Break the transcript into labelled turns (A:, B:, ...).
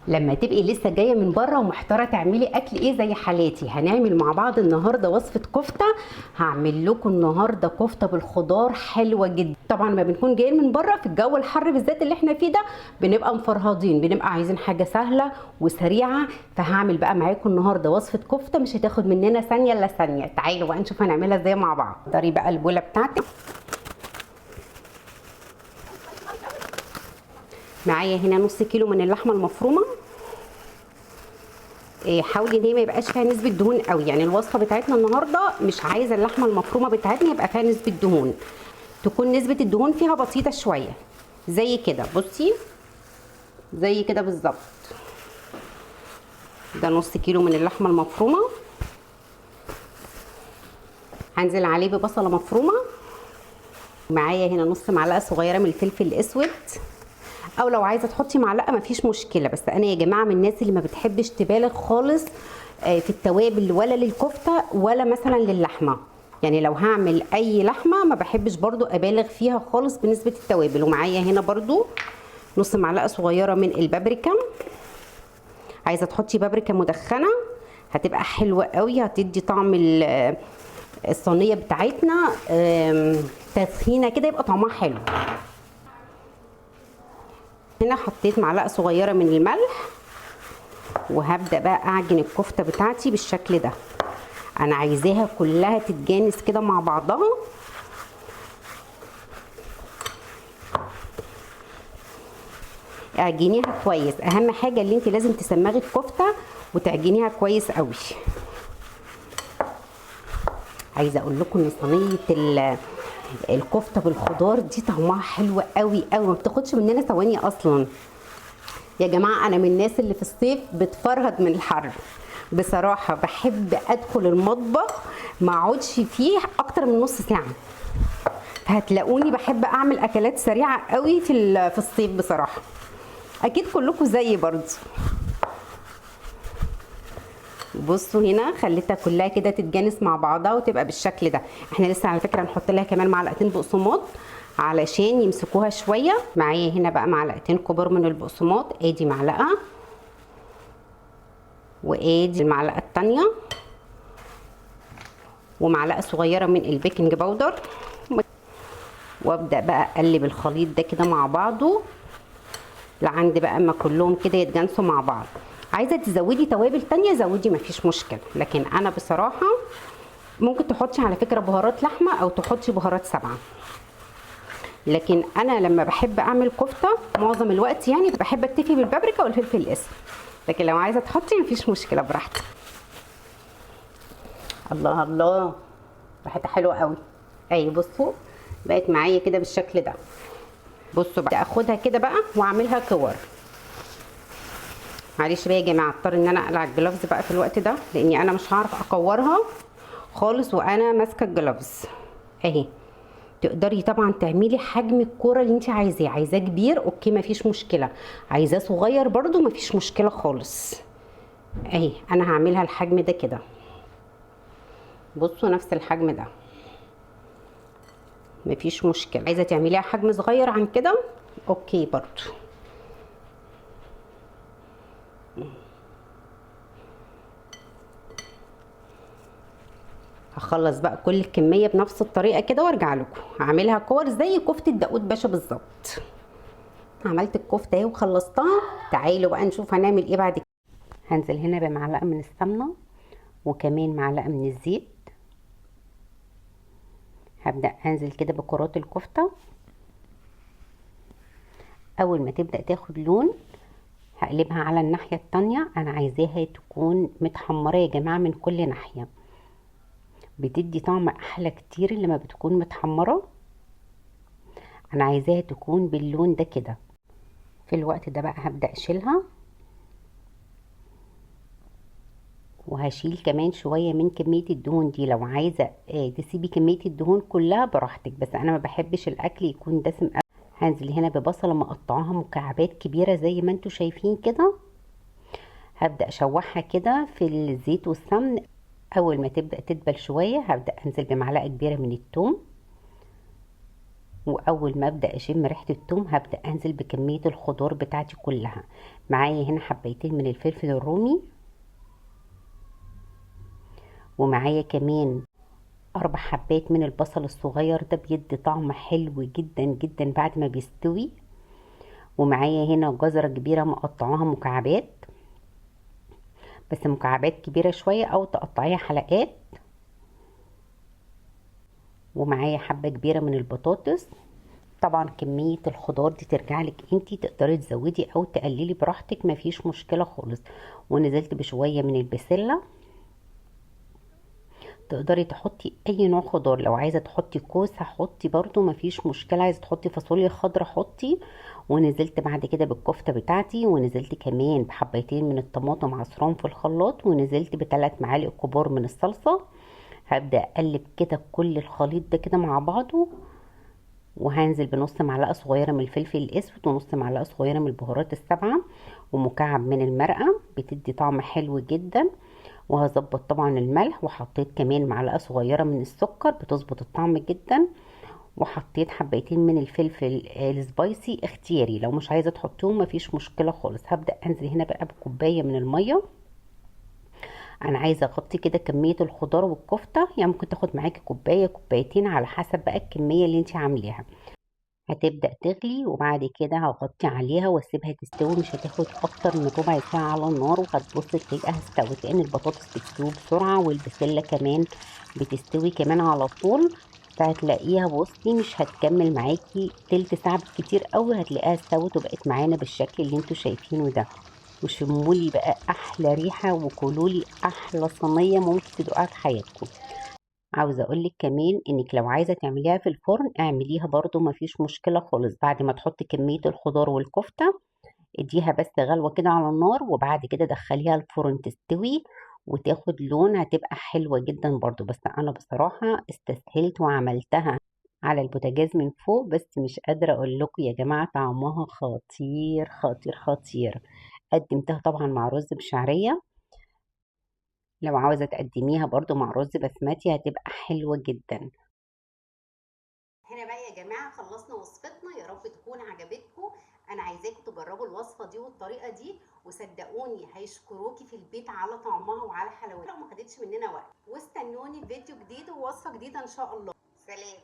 A: لما تبقي لسه جايه من بره ومحتاره تعملي اكل ايه زي حالاتي، هنعمل مع بعض النهارده وصفه كفته. هعمل لكم النهارده كفته بالخضار حلوه جدا. طبعا ما بنكون جايين من بره في الجو الحر بالذات اللي احنا فيه ده بنبقى مفرهدين، بنبقى عايزين حاجه سهله وسريعه. فهعمل بقى معاكم النهارده وصفه كفته مش هتاخد مننا ثانيه الا ثانيه. تعالوا بقى نشوف هنعملها ازاي مع بعض. داري بقى البوله بتاعتي. معايا هنا نص كيلو من اللحمه المفرومه. حاولي ان هي ما يبقاش فيها نسبه دهون قوي، يعني الوصفه بتاعتنا النهارده مش عايزه اللحمه المفرومه بتاعتنا يبقى فيها نسبه دهون، تكون نسبه الدهون فيها بسيطه شويه زي كده. بصي زي كده بالظبط. ده نص كيلو من اللحمه المفرومه. هنزل عليه ببصله مفرومه. معايا هنا نص معلقه صغيره من الفلفل الاسود، او لو عايزه تحطي معلقه مفيش مشكله، بس انا يا جماعه من الناس اللي ما بتحبش تبالغ خالص في التوابل، ولا للكفته ولا مثلا للحمه. يعني لو هعمل اي لحمه ما بحبش برضو ابالغ فيها خالص بنسبه التوابل. ومعايا هنا برضو نص معلقه صغيره من البابريكا. عايزه تحطي بابريكا مدخنه هتبقى حلوه قوي، هتدي طعم الصينيه بتاعتنا تسخينه كده يبقى طعمها حلو. هنا حطيت معلقه صغيره من الملح، وهبدا بقى اعجن الكفته بتاعتي بالشكل ده. انا عايزاها كلها تتجانس كده مع بعضها. اعجنيها كويس، اهم حاجه اللي انت لازم تسمغي الكفته وتعجنيها كويس قوي. عايزه اقول لكم ان صينيه الكفته بالخضار دي طعمها حلو قوي قوي، ما بتاخدش مننا ثواني اصلا. يا جماعه انا من الناس اللي في الصيف بتفرهد من الحر بصراحه، بحب ادخل المطبخ ما اقعدش فيه اكتر من نص ساعه. هتلاقوني بحب اعمل اكلات سريعه قوي في الصيف بصراحه. اكيد كلكم زيي برضو. بصوا هنا خليتها كلها كده تتجانس مع بعضها وتبقى بالشكل ده. احنا لسه على فكره هنحط لها كمان معلقتين بقسماط علشان يمسكوها شويه. معايا هنا بقى معلقتين كبار من البقسماط، ادي معلقه وادي المعلقه الثانيه، ومعلقه صغيره من البيكنج باودر. وابدا بقى اقلب الخليط ده كده مع بعضه لعند بقى اما كلهم كده يتجانسوا مع بعض. عايزه تزودي توابل تانية زودي مفيش مشكله، لكن انا بصراحه ممكن تحطي على فكره بهارات لحمه او تحطي بهارات سبعه، لكن انا لما بحب اعمل كفته معظم الوقت يعني بحب اكتفي بالبابريكا والفلفل الاسود، لكن لو عايزه تحطي مفيش مشكله براحتك. الله الله، ريحتها حلوه قوي. اهي بصوا بقت معايا كده بالشكل ده. بصوا بقى اخدها كده بقى واعملها كور. معلش بقى يا جماعه اضطر ان انا اقلع الجلافز بقى في الوقت ده، لاني انا مش هعرف اكورها خالص وانا ماسكه الجلافز. اهي تقدري طبعا تعملي حجم الكوره اللي انت عايزاه. عايزاه كبير اوكي مفيش مشكله، عايزاه صغير برده مفيش مشكله خالص. اهي انا هعملها الحجم ده كده. بصوا نفس الحجم ده مفيش مشكله. عايزه تعمليها حجم صغير عن كده اوكي برضو. هخلص بقى كل الكميه بنفس الطريقه كده وارجع لكم. هعملها كور زي كفته داوود باشا بالظبط. عملت الكفته اهي وخلصتها. تعالوا بقى نشوف هنعمل ايه بعد كده. هنزل هنا بمعلقه من السمنه وكمان معلقه من الزيت. هبدا انزل كده بكرات الكفته. اول ما تبدا تاخد لون هقلبها على الناحيه التانية. انا عايزاها تكون متحمره يا جماعه من كل ناحيه، بتدي طعم احلى كتير لما بتكون متحمره. انا عايزاها تكون باللون ده كده. في الوقت ده بقى هبدا اشيلها، وهشيل كمان شويه من كميه الدهون دي. لو عايزه تسيبي كميه الدهون كلها براحتك، بس انا ما بحبش الاكل يكون دسم قوي. هنزل هنا ببصله مقطعاها مكعبات كبيره زي ما انتم شايفين كده. هبدا اشوحها كده في الزيت والسمن. اول ما تبدا تدبل شويه هبدا انزل بمعلقه كبيره من الثوم واول ما ابدا اشم ريحه التوم هبدا انزل بكميه الخضار بتاعتي كلها. معايا هنا حبيتين من الفلفل الرومي، ومعايا كمان 4 حبات من البصل الصغير، ده بيدي طعم حلو جدا جدا بعد ما بيستوي. ومعايا هنا جزرة كبيرة مقطعاها مكعبات، بس مكعبات كبيرة شوية او تقطعيها حلقات. ومعايا حبة كبيرة من البطاطس. طبعا كمية الخضار دي ترجع لك انتي، تقدري تزودي او تقللي براحتك، مفيش مشكلة خالص. ونزلت بشوية من البسلة. تقدري تحطي اي نوع خضار، لو عايزه تحطي كوسه حطي برضو مفيش مشكله، عايزه تحطي فاصوليا خضراء حطي. ونزلت بعد كده بالكفته بتاعتي، ونزلت كمان بحبيتين من الطماطم عصران في الخلاط، ونزلت ب3 معالق كبار من الصلصه. هبدا اقلب كده كل الخليط ده كده مع بعضه. وهنزل بنص معلقه صغيره من الفلفل الاسود، ونص معلقه صغيره من البهارات السبعه، ومكعب من المرقه بتدي طعم حلو جدا. وهظبط طبعا الملح، وحطيت كمان معلقه صغيره من السكر بتظبط الطعم جدا. وحطيت حبيتين من الفلفل السبايسي اختياري، لو مش عايزه تحطيهم مفيش مشكله خالص. هبدا انزل هنا بقى بكوبايه من الميه. انا عايزه اغطي كده كميه الخضار والكفته، يعني ممكن تاخد معاكي كوبايه كوبايتين على حسب بقى الكميه اللي انت عاملاها. هتبدأ تغلي، وبعد كده هغطي عليها واسيبها تستوي، مش هتاخد اكتر من ربع ساعة على النار، وهتبص تلاقيها استوت، لان البطاطس بتستوي بسرعة والبسلة كمان بتستوي كمان على طول. فهتلاقيها بصي مش هتكمل معاكي تلت ساعة بالكتير قوي، هتلاقيها استوت وبقت معانا بالشكل اللي انتوا شايفينه ده. وشمولي بقى احلى ريحة، وكلولي احلى صينية ممكن تدوقها في حياتكم. عاوزه اقولك كمان انك لو عايزه تعمليها في الفرن اعمليها برضو مفيش مشكله خالص. بعد ما تحطي كميه الخضار والكفته اديها بس غلوه كده على النار، وبعد كده دخليها الفرن تستوي وتاخد لون، هتبقى حلوه جدا برضو. بس انا بصراحه استسهلت وعملتها على البوتاجاز من فوق، بس مش قادره اقول لكم يا جماعه طعمها خطير خطير خطير. قدمتها طبعا مع رز بشعريه، لو عاوزه تقدميها برضو مع رز بسمتي هتبقى حلوه جدا. هنا بقى يا جماعه خلصنا وصفتنا، يا رب تكون عجبتكم. انا عايزاكم تجربوا الوصفه دي والطريقه دي، وصدقوني هيشكروكي في البيت على طعمها وعلى حلاوتها، لو ما خدتش مننا وقت. واستنوني في فيديو جديد ووصفه جديده ان شاء الله. سلام.